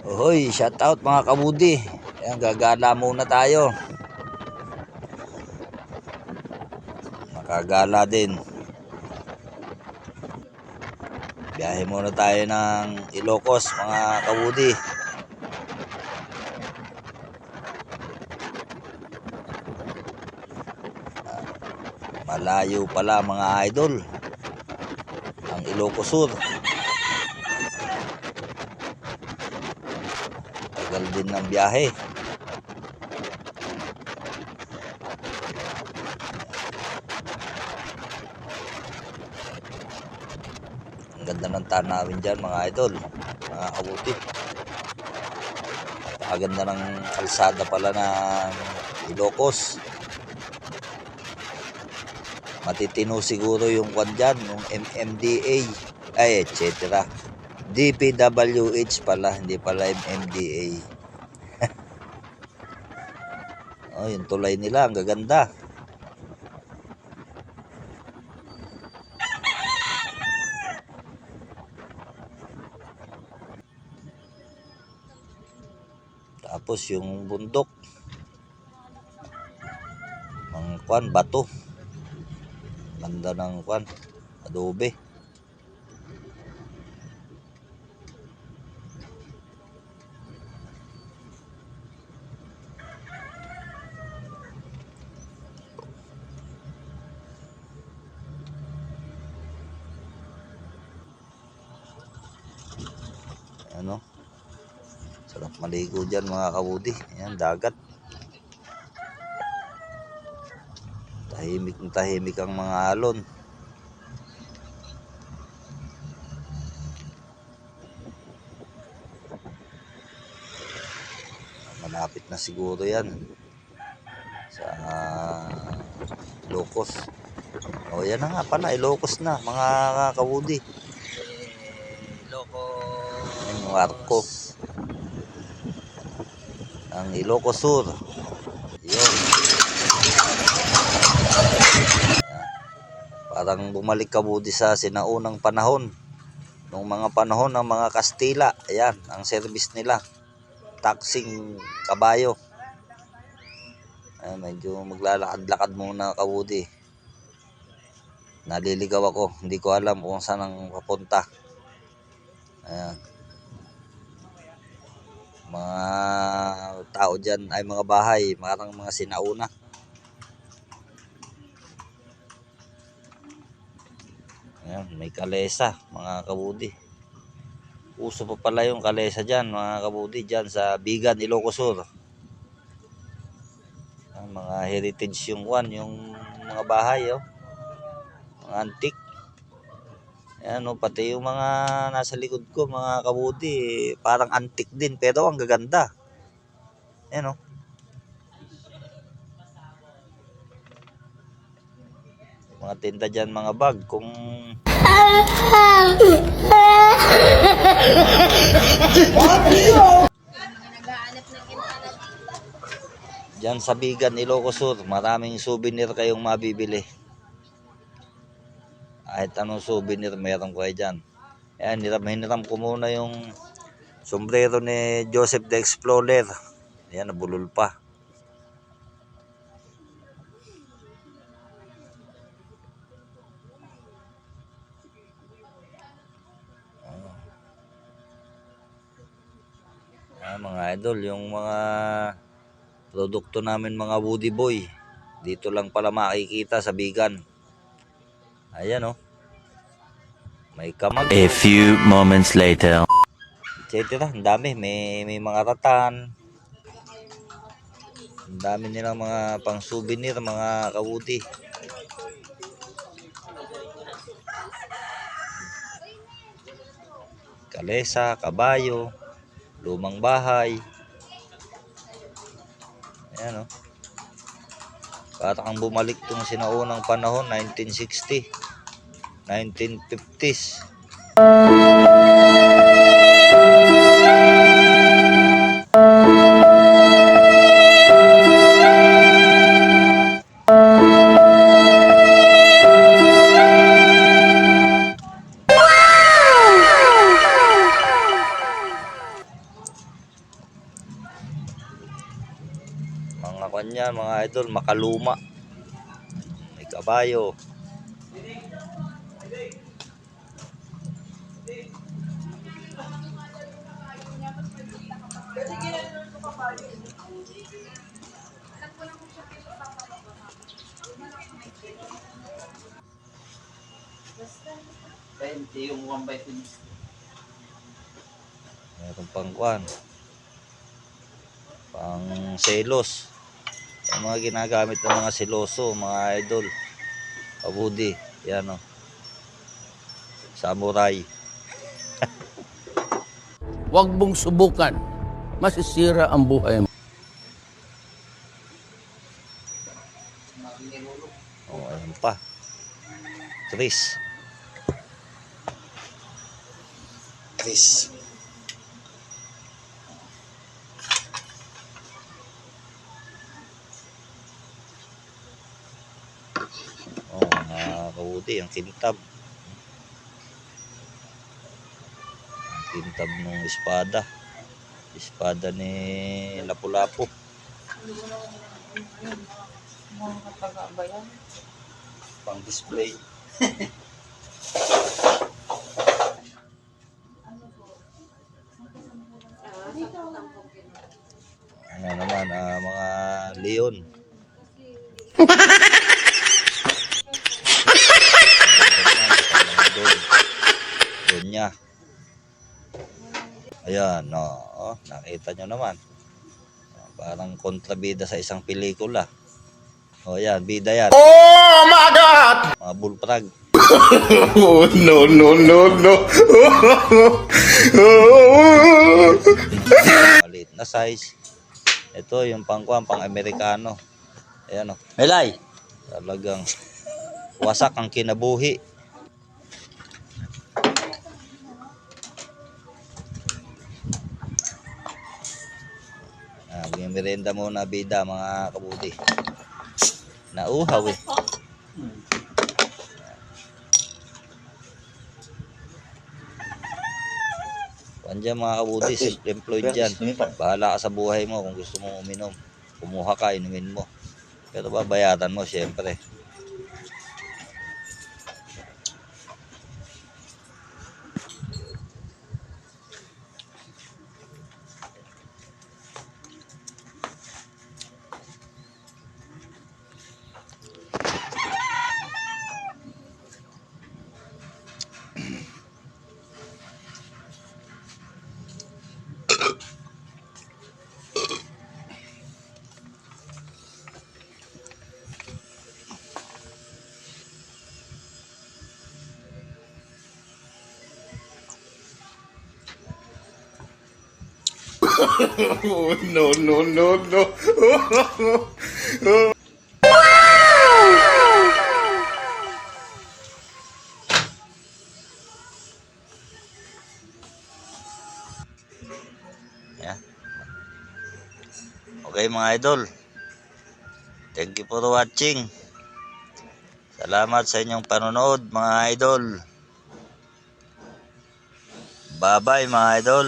Hoy, shout out mga kabudi. Ayan, gagala muna tayo. Makagala din. Biyahe muna tayo ng Ilocos mga kabudi. Malayo pala mga idol ang Ilocos Sur. Tagal din ng biyahe. Ang ganda ng tanawin dyan mga idol, mga kabuti. Ang ganda ng kalsada pala ng Ilocos. Matitino siguro yung kwan dyan, yung MMDA, ay etc. DPWH pala, hindi pala MMDA. Oh, yung tulay nila, ang gaganda. Tapos yung bundok, mga kwan, bato. Ganda ng kwan, adobe. Ano? Sarap maligo dyan mga kabudi. Ayan, dagat. Tahimik na tahimik ang mga alon. Malapit na siguro yan sa Ilocos. O yan na nga pala, Ilocos na mga kabudi. Ilocos. Yung arko ang Ilocos Sur. Yun. Parang bumalik kabudi sa sinaunang panahon. Nung mga panahon ng mga Kastila. Ayan, ang service nila. Taxing kabayo. Ayan, medyo maglalakad-lakad muna kabudi. Naliligaw ako. Hindi ko alam kung saan ang papunta. Ayan. Mga tao dyan ay mga bahay. Parang mga sinauna. Ayan, may kalesa mga kabudi. Uso pa pala yung kalesa dyan mga kabudi. Dyan sa Bigan, Ilocos Sur. Ang mga heritage yung yung mga bahay. Mga antique. Ayan, pati yung mga nasa likod ko mga kabudi. Parang antique din pero ang gaganda. Ayan mga tinda dyan, mga bag. Kung dyan sa Bigan, Ilocos Sur, maraming souvenir kayong mabibili. Kahit anong souvenir meron ko dyan. Ayan, hiniram ko muna yung sombrero ni Joseph the Explorer. Ayan, nabulol pa. Mga idol, yung mga produkto namin mga Woody Boy, dito lang pala makikita sa Bigan. Ayan may kamag. A few moments later. Etc. Ang dami, may mga ratan. Ang dami nilang mga pang souvenir mga kawudi. Kalesa, kabayo, lumang bahay. Ayan parang bumalik tong sinaunang panahon, 1960, 1950s. kwan yan, mga idol, makaluma. May kabayo. Yung 1/10. Meron pang kwan. Pang selos. Yung mga ginagamit ng mga seloso, mga idol. Kabudi. Yan o. Samurai. Huwag mong subukan. Masisira ang buhay mo. O, ayun pa. Tris. Oh, mga kabudi, ang kintab. Ang kintab ng espada. Espada ni Lapu-Lapu. Pang display. Ano naman, mga leon. Doon niya. Ayan, oh, nakita nyo naman. Parang kontrabida sa isang pelikula. O yan, bida yan. Oh my God! Mga bullfrog. Oh, no, no, no, no. Maliit na size. Ito yung pangkuan, pang Amerikano. Ayan o. Melay! Talagang wasak ang kinabuhi. May merenda muna bida mga kabudi. Nauhaw eh. Kuan dyan mga kabudi, self-employed dyan. Bahala ka sa buhay mo kung gusto mong uminom. Kumuha ka, inumin mo. Pero babayaran mo syempre. Oh, no, no, no, no. Yeah. Okay mga idol. Thank you for watching. Salamat sa inyong panonood mga idol. Bye bye mga idol.